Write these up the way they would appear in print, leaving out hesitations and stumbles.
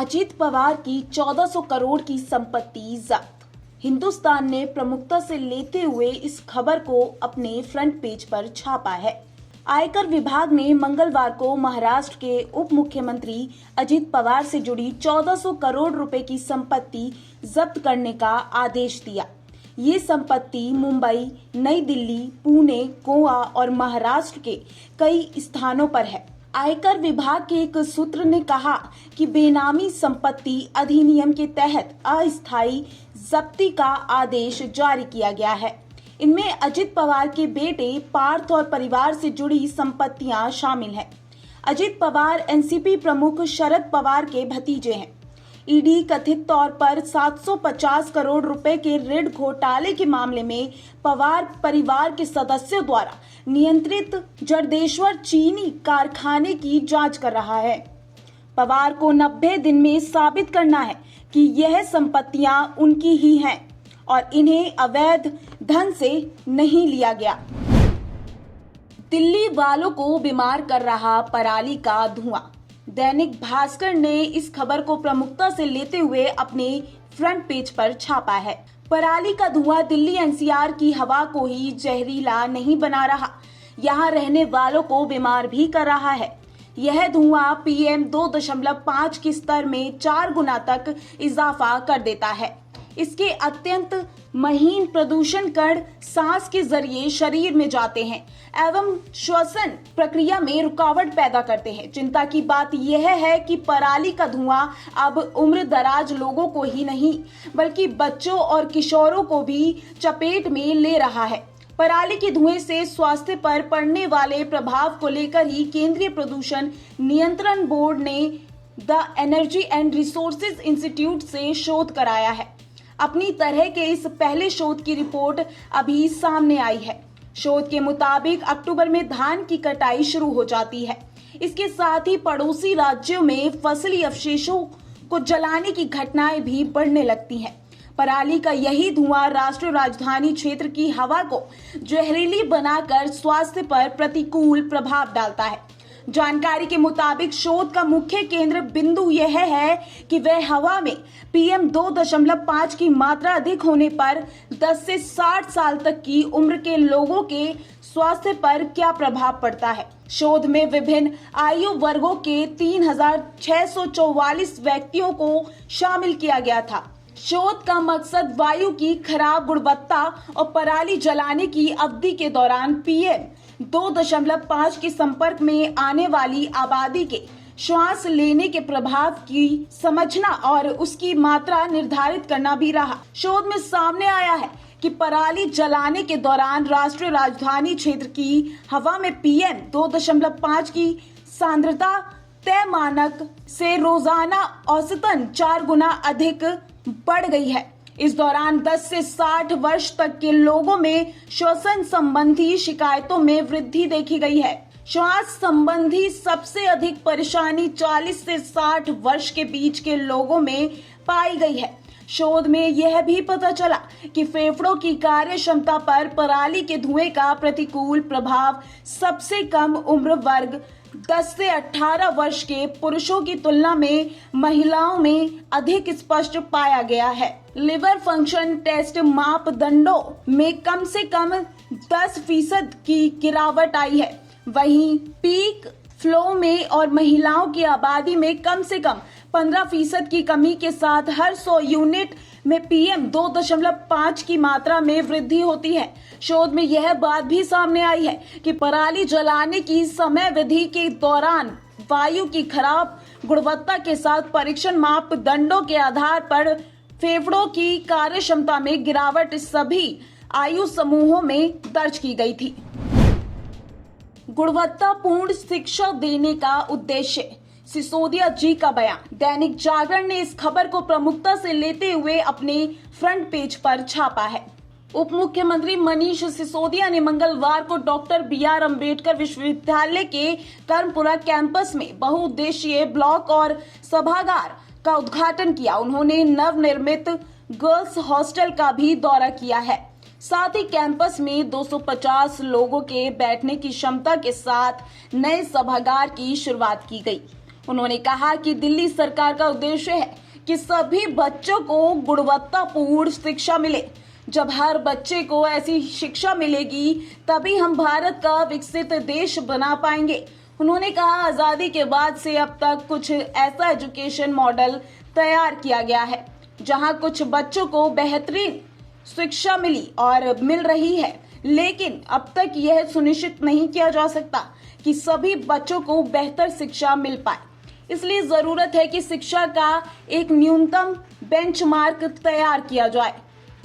अजित पवार की 1400 करोड़ की संपत्ति जब्त। हिंदुस्तान ने प्रमुखता से लेते हुए इस खबर को अपने फ्रंट पेज पर छापा है। आयकर विभाग ने मंगलवार को महाराष्ट्र के उप मुख्यमंत्री अजित पवार से जुड़ी 1400 करोड़ रुपए की संपत्ति जब्त करने का आदेश दिया। ये संपत्ति मुंबई, नई दिल्ली, पुणे, गोवा और महाराष्ट्र के कई स्थानों पर है। आयकर विभाग के एक सूत्र ने कहा कि बेनामी संपत्ति अधिनियम के तहत अस्थायी जब्ती का आदेश जारी किया गया है। इनमें अजित पवार के बेटे पार्थ और परिवार से जुड़ी संपत्तियां शामिल हैं। अजित पवार एनसीपी प्रमुख शरद पवार के भतीजे हैं। ईडी कथित तौर पर 750 करोड़ रुपए के ऋण घोटाले के मामले में पवार परिवार के सदस्यों द्वारा नियंत्रित जरदेश्वर चीनी कारखाने की जांच कर रहा है। पवार को 90 दिन में साबित करना है कि यह संपत्तियां उनकी ही हैं और इन्हें अवैध धन से नहीं लिया गया। दिल्ली वालों को बीमार कर रहा पराली का धुआं। दैनिक भास्कर ने इस खबर को प्रमुखता से लेते हुए अपने फ्रंट पेज पर छापा है। पराली का धुआं दिल्ली एनसीआर की हवा को ही जहरीला नहीं बना रहा, यहाँ रहने वालों को बीमार भी कर रहा है। यह धुआं PM 2.5 के स्तर में 4 गुना तक इजाफा कर देता है। इसके अत्यंत महीन प्रदूषण कण सांस के जरिए शरीर में जाते हैं एवं श्वसन प्रक्रिया में रुकावट पैदा करते हैं। चिंता की बात यह है कि पराली का धुआं अब उम्र दराज लोगों को ही नहीं बल्कि बच्चों और किशोरों को भी चपेट में ले रहा है। पराली के धुएं से स्वास्थ्य पर पड़ने वाले प्रभाव को लेकर ही केंद्रीय प्रदूषण नियंत्रण बोर्ड ने the energy and resources institute से शोध कराया है। अपनी तरह के इस पहले शोध की रिपोर्ट अभी सामने आई है। शोध के मुताबिक अक्टूबर में धान की कटाई शुरू हो जाती है। इसके साथ ही पड़ोसी राज्यों में फसली अवशेषों को जलाने की घटनाएं भी बढ़ने लगती हैं। पराली का यही धुआं राष्ट्रीय राजधानी क्षेत्र की हवा को जहरीली बनाकर स्वास्थ्य पर प्रतिकूल प्रभाव डालता है। जानकारी के मुताबिक शोध का मुख्य केंद्र बिंदु यह है कि वह हवा में PM 2.5 की मात्रा अधिक होने पर 10 से 60 साल तक की उम्र के लोगों के स्वास्थ्य पर क्या प्रभाव पड़ता है। शोध में विभिन्न आयु वर्गों के 3644 व्यक्तियों को शामिल किया गया था। शोध का मकसद वायु की खराब गुणवत्ता और पराली जलाने की अवधि के दौरान PM 2.5 के संपर्क में आने वाली आबादी के श्वास लेने के प्रभाव की समझना और उसकी मात्रा निर्धारित करना भी रहा। शोध में सामने आया है कि पराली जलाने के दौरान राष्ट्रीय राजधानी क्षेत्र की हवा में PM 2.5 की सांद्रता तय मानक से रोजाना औसतन 4 गुना अधिक बढ़ गई है। इस दौरान 10 से 60 वर्ष तक के लोगों में श्वसन संबंधी शिकायतों में वृद्धि देखी गई है। श्वास संबंधी सबसे अधिक परेशानी 40 से 60 वर्ष के बीच के लोगों में पाई गई है। शोध में यह भी पता चला कि फेफड़ों की कार्य क्षमता पर पराली के धुएं का प्रतिकूल प्रभाव सबसे कम उम्र वर्ग 10 से 18 वर्ष के पुरुषों की तुलना में महिलाओं में अधिक स्पष्ट पाया गया है। लिवर फंक्शन टेस्ट मापदंडों में कम से कम 10% की गिरावट आई है। वहीं पीक फ्लो में और महिलाओं की आबादी में कम से कम 15% की कमी के साथ हर 100 यूनिट में PM 2.5 की मात्रा में वृद्धि होती है। शोध में यह बात भी सामने आई है कि पराली जलाने की समयावधि के दौरान वायु की खराब गुणवत्ता के साथ परीक्षण मापदंडों के आधार पर फेफड़ों की कार्य क्षमता में गिरावट सभी आयु समूहों में दर्ज की गई थी। गुणवत्तापूर्ण शिक्षा देने का उद्देश्य, सिसोदिया जी का बयान। दैनिक जागरण ने इस खबर को प्रमुखता से लेते हुए अपने फ्रंट पेज पर छापा है। उप मुख्यमंत्री मनीष सिसोदिया ने मंगलवार को डॉक्टर BR अम्बेडकर विश्वविद्यालय के कर्मपुरा कैंपस में बहुउद्देशीय ब्लॉक और सभागार का उद्घाटन किया। उन्होंने नवनिर्मित गर्ल्स हॉस्टल का भी दौरा किया है। साथ ही कैंपस में 250 लोगों के बैठने की क्षमता के साथ नए सभागार की शुरुआत की गई। उन्होंने कहा कि दिल्ली सरकार का उद्देश्य है कि सभी बच्चों को गुणवत्तापूर्ण शिक्षा मिले। जब हर बच्चे को ऐसी शिक्षा मिलेगी तभी हम भारत का विकसित देश बना पाएंगे। उन्होंने कहा, आजादी के बाद से अब तक कुछ ऐसा एजुकेशन मॉडल तैयार किया गया है जहां कुछ बच्चों को बेहतरीन शिक्षा मिल रही है, लेकिन अब तक यह सुनिश्चित नहीं किया जा सकता कि सभी बच्चों को बेहतर शिक्षा मिल पाए। इसलिए जरूरत है कि शिक्षा का एक न्यूनतम बेंचमार्क तैयार किया जाए।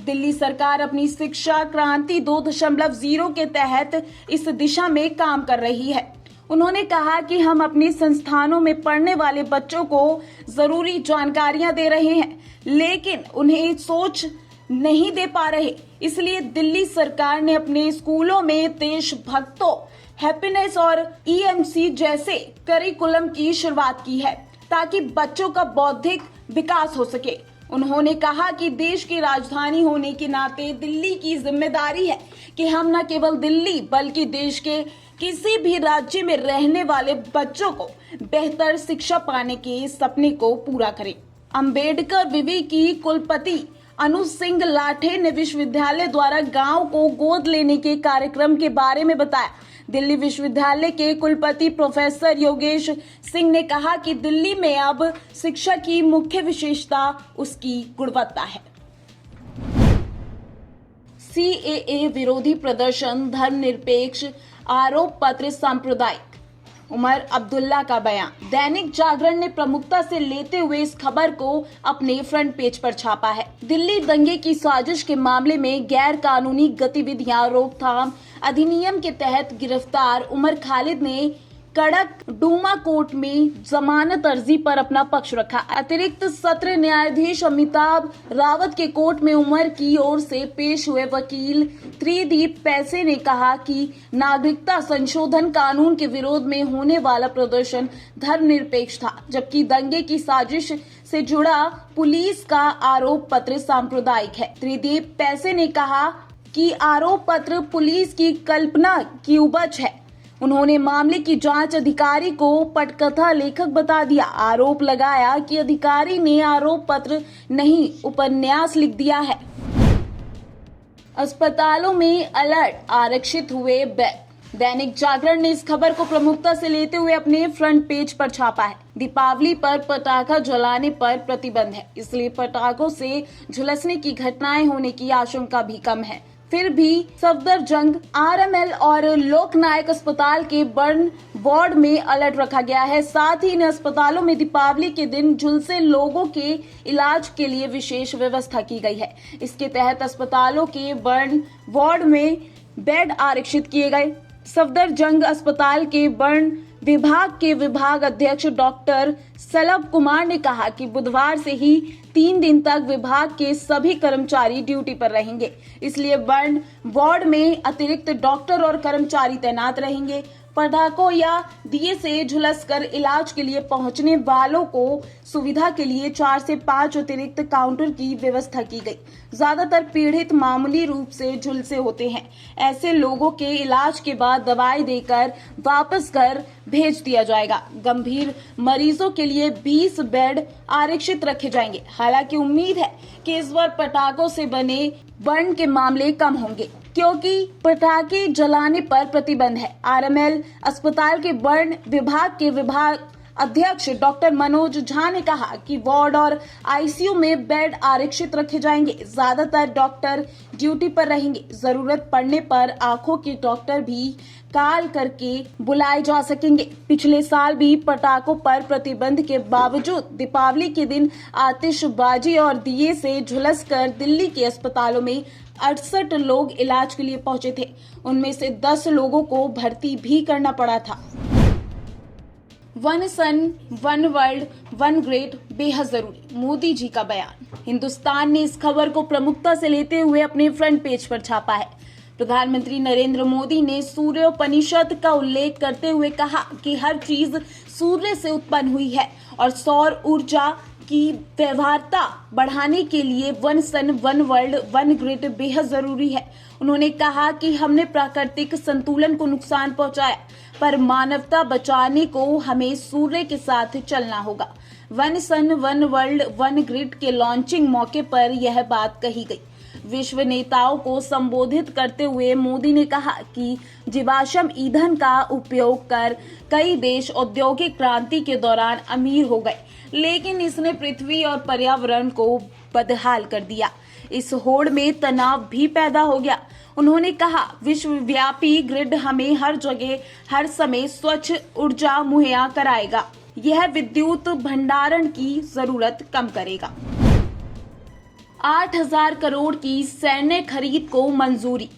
दिल्ली सरकार अपनी शिक्षा क्रांति 2.0 के तहत इस दिशा में काम कर रही है। उन्होंने कहा कि हम अपने संस्थानों में पढ़ने वाले बच्चों को जरूरी जानकारियां दे रहे हैं, लेकिन उन्हें सोच नहीं दे पा रहे। इसलिए दिल्ली सरकार ने अपने स्कूलों में देशभक्तों, हैप्पीनेस और EMC जैसे करिकुलम की शुरुआत की है ताकि बच्चों का बौद्धिक विकास हो सके। उन्होंने कहा कि देश की राजधानी होने के नाते दिल्ली की जिम्मेदारी है कि हम न केवल दिल्ली बल्कि देश के किसी भी राज्य में रहने वाले बच्चों को बेहतर शिक्षा पाने के सपने को पूरा करें। अंबेडकर विवि की कुलपति अनु सिंह लाठे ने विश्वविद्यालय द्वारा गांव को गोद लेने के कार्यक्रम के बारे में बताया। दिल्ली विश्वविद्यालय के कुलपति प्रोफेसर योगेश सिंह ने कहा कि दिल्ली में अब शिक्षा की मुख्य विशेषता उसकी गुणवत्ता है। CAA विरोधी प्रदर्शन, धर्मनिरपेक्ष आरोप पत्र सांप्रदायिक, उमर अब्दुल्ला का बयान। दैनिक जागरण ने प्रमुखता से लेते हुए इस खबर को अपने फ्रंट पेज पर छापा है। दिल्ली दंगे की साजिश के मामले में गैर कानूनी गतिविधियां रोकथाम अधिनियम के तहत गिरफ्तार उमर खालिद ने कड़क डूमा कोर्ट में जमानत अर्जी पर अपना पक्ष रखा। अतिरिक्त सत्र न्यायाधीश अमिताभ रावत के कोर्ट में उमर की ओर से पेश हुए वकील त्रिदीप पैसे ने कहा कि नागरिकता संशोधन कानून के विरोध में होने वाला प्रदर्शन धर्मनिरपेक्ष था, जबकि दंगे की साजिश से जुड़ा पुलिस का आरोप पत्र सांप्रदायिक है। त्रिदीप पैसे ने कहा कि आरोप पत्र पुलिस की कल्पना की उपज है। उन्होंने मामले की जांच अधिकारी को पटकथा लेखक बता दिया। आरोप लगाया कि अधिकारी ने आरोप पत्र नहीं उपन्यास लिख दिया है। अस्पतालों में अलर्ट, आरक्षित हुए बेड। दैनिक जागरण ने इस खबर को प्रमुखता से लेते हुए अपने फ्रंट पेज पर छापा है। दीपावली पर पटाखा जलाने पर प्रतिबंध है, इसलिए पटाखों से झुलसने की घटनाएं होने की आशंका भी कम है। फिर भी सफदरजंग, RML और लोकनायक अस्पताल के बर्न वार्ड में अलर्ट रखा गया है। साथ ही इन अस्पतालों में दीपावली के दिन झुलसे लोगों के इलाज के लिए विशेष व्यवस्था की गई है। इसके तहत अस्पतालों के बर्न वार्ड में बेड आरक्षित किए गए। सफदरजंग अस्पताल के बर्न विभाग के विभाग अध्यक्ष डॉक्टर सलभ कुमार ने कहा कि बुधवार से ही 3 दिन तक विभाग के सभी कर्मचारी ड्यूटी पर रहेंगे, इसलिए बर्न वार्ड में अतिरिक्त डॉक्टर और कर्मचारी तैनात रहेंगे। पटाखों या दिए से झुलसकर इलाज के लिए पहुंचने वालों को सुविधा के लिए 4 से 5 अतिरिक्त काउंटर की व्यवस्था की गई। ज्यादातर पीड़ित मामूली रूप से झुलसे होते हैं। ऐसे लोगों के इलाज के बाद दवाई देकर वापस घर भेज दिया जाएगा। गंभीर मरीजों के लिए 20 बेड आरक्षित रखे जाएंगे। हालांकि उम्मीद है कि इस बार पटाखों से बने बर्न के मामले कम होंगे, क्योंकि पटाखे जलाने पर प्रतिबंध है। RML अस्पताल के बर्न विभाग के विभाग अध्यक्ष डॉक्टर मनोज झा ने कहा कि वार्ड और ICU में बेड आरक्षित रखे जाएंगे। ज्यादातर डॉक्टर ड्यूटी पर रहेंगे। जरूरत पड़ने पर आंखों के डॉक्टर भी कॉल करके बुलाए जा सकेंगे। पिछले साल भी पटाखों पर प्रतिबंध के बावजूद दीपावली के दिन आतिशबाजी और दिए से झुलसकर दिल्ली के अस्पतालों में 68 लोग इलाज के लिए पहुंचे थे। उनमें से 10 लोगों को भर्ती भी करना पड़ा था। वन सन, वन वर्ल्ड, वन ग्रेड बेहद जरूरी, मोदी जी का बयान। हिंदुस्तान ने इस खबर को प्रमुखता से लेते हुए अपने फ्रंट पेज पर छापा है। प्रधानमंत्री नरेंद्र मोदी ने सूर्योपनिषद का उल्लेख करते हुए कहा कि हर चीज सूर्य से उत्पन्न हुई है और सौर ऊर्जा की व्यवहार्यता बढ़ाने के लिए वन सन, वन वर्ल्ड, वन ग्रिड बेहद जरूरी है। उन्होंने कहा कि हमने प्राकृतिक संतुलन को नुकसान पहुंचाया, पर मानवता बचाने को हमें सूर्य के साथ चलना होगा। One sun one world one grid के लॉन्चिंग मौके पर यह बात कही गई। विश्व नेताओं को संबोधित करते हुए मोदी ने कहा कि जीवाश्म ईंधन का उपयोग कर कई देश औद्योगिक क्रांति के दौरान अमीर हो गए, लेकिन इसने पृथ्वी और पर्यावरण को बदहाल कर दिया। इस होड़ में तनाव भी पैदा हो गया। उन्होंने कहा, विश्वव्यापी ग्रिड हमें हर जगह हर समय स्वच्छ ऊर्जा मुहैया कराएगा। यह विद्युत भंडारण की जरूरत कम करेगा। 8,000 करोड़ की सैन्य खरीद को मंजूरी।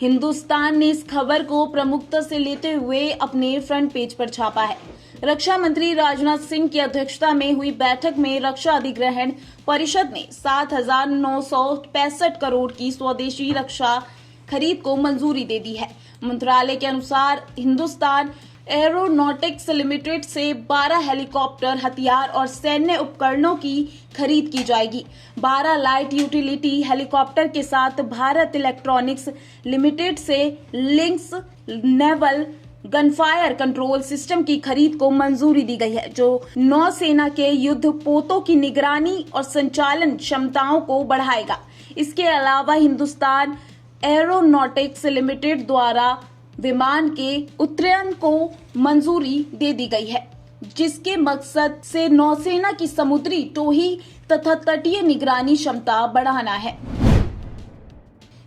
हिंदुस्तान ने इस खबर को प्रमुखता से लेते हुए अपने फ्रंट पेज पर छापा है। रक्षा मंत्री राजनाथ सिंह की अध्यक्षता में हुई बैठक में रक्षा अधिग्रहण परिषद ने 7,965 करोड़ की स्वदेशी रक्षा खरीद को मंजूरी दे दी है। मंत्रालय के अनुसार हिंदुस्तान एरोनॉटिक्स लिमिटेड से 12 हेलीकॉप्टर, हथियार और सैन्य उपकरणों की खरीद की जाएगी। 12 लाइट यूटिलिटी हेलीकॉप्टर के साथ भारत इलेक्ट्रॉनिक्स लिमिटेड से लिंक्स नेवल गनफायर कंट्रोल सिस्टम की खरीद को मंजूरी दी गई है, जो नौसेना के युद्ध पोतों की निगरानी और संचालन क्षमताओं को बढ़ाएगा। इसके अलावा हिंदुस्तान एरोनॉटिक्स लिमिटेड द्वारा विमान के उन्नयन को मंजूरी दे दी गई है, जिसके मकसद से नौसेना की समुद्री टोही तथा तटीय निगरानी क्षमता बढ़ाना है।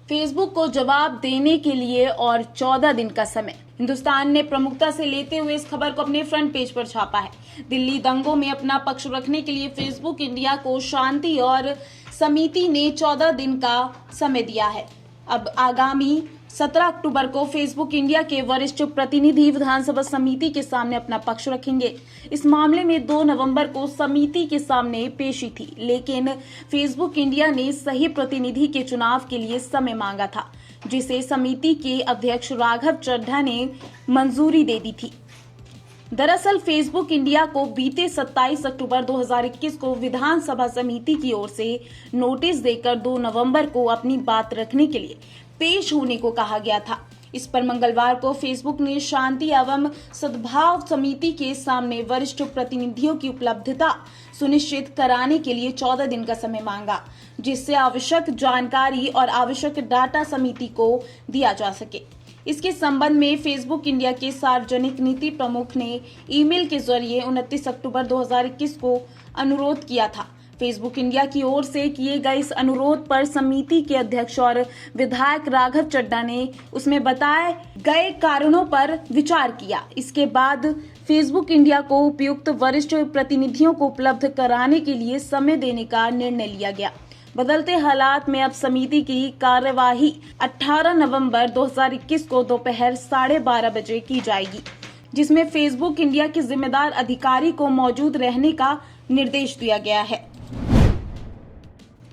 फेसबुक को जवाब देने के लिए और 14 दिन का समय। हिंदुस्तान ने प्रमुखता से लेते हुए इस खबर को अपने फ्रंट पेज पर छापा है। दिल्ली दंगों में अपना पक्ष रखने के लिए फेसबुक इंडिया को शांति और समिति ने 14 दिन का समय दिया है। अब आगामी 17 अक्टूबर को फेसबुक इंडिया के वरिष्ठ प्रतिनिधि विधानसभा समिति के सामने अपना पक्ष रखेंगे। इस मामले में 2 नवंबर को समिति के सामने पेशी थी, लेकिन फेसबुक इंडिया ने सही प्रतिनिधि के चुनाव के लिए समय मांगा था, जिसे समिति के अध्यक्ष राघव चड्ढा ने मंजूरी दे दी थी। दरअसल फेसबुक इंडिया को बीते 27 अक्टूबर 2021 को विधानसभा समिति की ओर से नोटिस देकर 2 नवंबर को अपनी बात रखने के लिए पेश होने को कहा गया था। इस पर मंगलवार को फेसबुक ने शांति एवं सद्भाव समिति के सामने वरिष्ठ प्रतिनिधियों की उपलब्धता सुनिश्चित कराने के लिए 14 दिन का समय मांगा, जिससे आवश्यक जानकारी और आवश्यक डाटा समिति को दिया जा सके। इसके संबंध में फेसबुक इंडिया के सार्वजनिक नीति प्रमुख ने ईमेल के जरिए 29 अक्टूबर 2021 को अनुरोध किया था। फेसबुक इंडिया की ओर से किए गए इस अनुरोध पर समिति के अध्यक्ष और विधायक राघव चड्ढा ने उसमें बताए गए कारणों पर विचार किया। इसके बाद फेसबुक इंडिया को उपयुक्त वरिष्ठ प्रतिनिधियों को उपलब्ध कराने के लिए समय देने का निर्णय लिया गया। बदलते हालात में अब समिति की कार्यवाही 18 नवंबर 2021 को दोपहर 12:30 बजे की जाएगी, जिसमें फेसबुक इंडिया के जिम्मेदार अधिकारी को मौजूद रहने का निर्देश दिया गया है।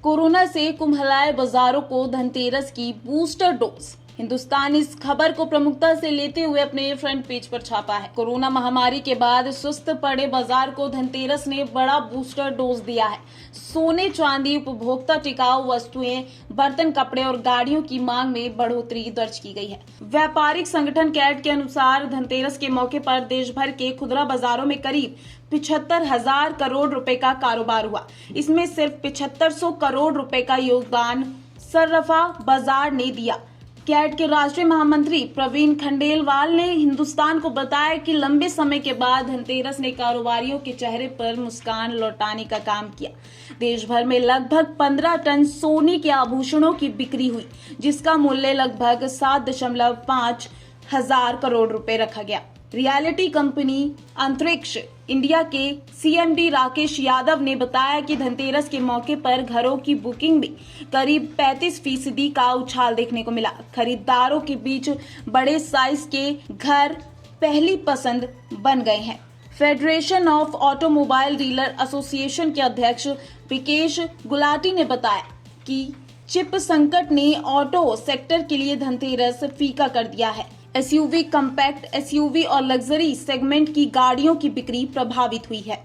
कोरोना से कुम्हलाए बाजारों को धनतेरस की बूस्टर डोज। हिंदुस्तान इस खबर को प्रमुखता से लेते हुए अपने फ्रंट पेज पर छापा है। कोरोना महामारी के बाद सुस्त पड़े बाजार को धनतेरस ने बड़ा बूस्टर डोज दिया है। सोने, चांदी, उपभोक्ता टिकाऊ वस्तुएं, बर्तन, कपड़े और गाड़ियों की मांग में बढ़ोतरी दर्ज की गई है। व्यापारिक संगठन कैट के अनुसार धनतेरस के मौके पर देश भर के खुदरा बाजारों में करीब 75,000 करोड़ रुपए का कारोबार हुआ। इसमें सिर्फ 7500 करोड़ रुपए का योगदान सर्राफा बाजार ने दिया। कैट के राष्ट्रीय महामंत्री प्रवीण खंडेलवाल ने हिंदुस्तान को बताया कि लंबे समय के बाद धनतेरस ने कारोबारियों के चेहरे पर मुस्कान लौटाने का काम किया। देश भर में लगभग 15 टन सोने के आभूषणों की बिक्री हुई, जिसका मूल्य लगभग 7.5 हजार करोड़ रुपए रखा गया। रियलिटी कंपनी अंतरिक्ष इंडिया के सीएमडी राकेश यादव ने बताया कि धनतेरस के मौके पर घरों की बुकिंग में करीब 35% का उछाल देखने को मिला। खरीदारों के बीच बड़े साइज के घर पहली पसंद बन गए हैं। Federation of automobile dealer association के अध्यक्ष विकेश गुलाटी ने बताया कि चिप संकट ने ऑटो सेक्टर के लिए धनतेरस फीका कर दिया है। एसयूवी, कॉम्पैक्ट एसयूवी और लग्जरी सेगमेंट की गाड़ियों की बिक्री प्रभावित हुई है।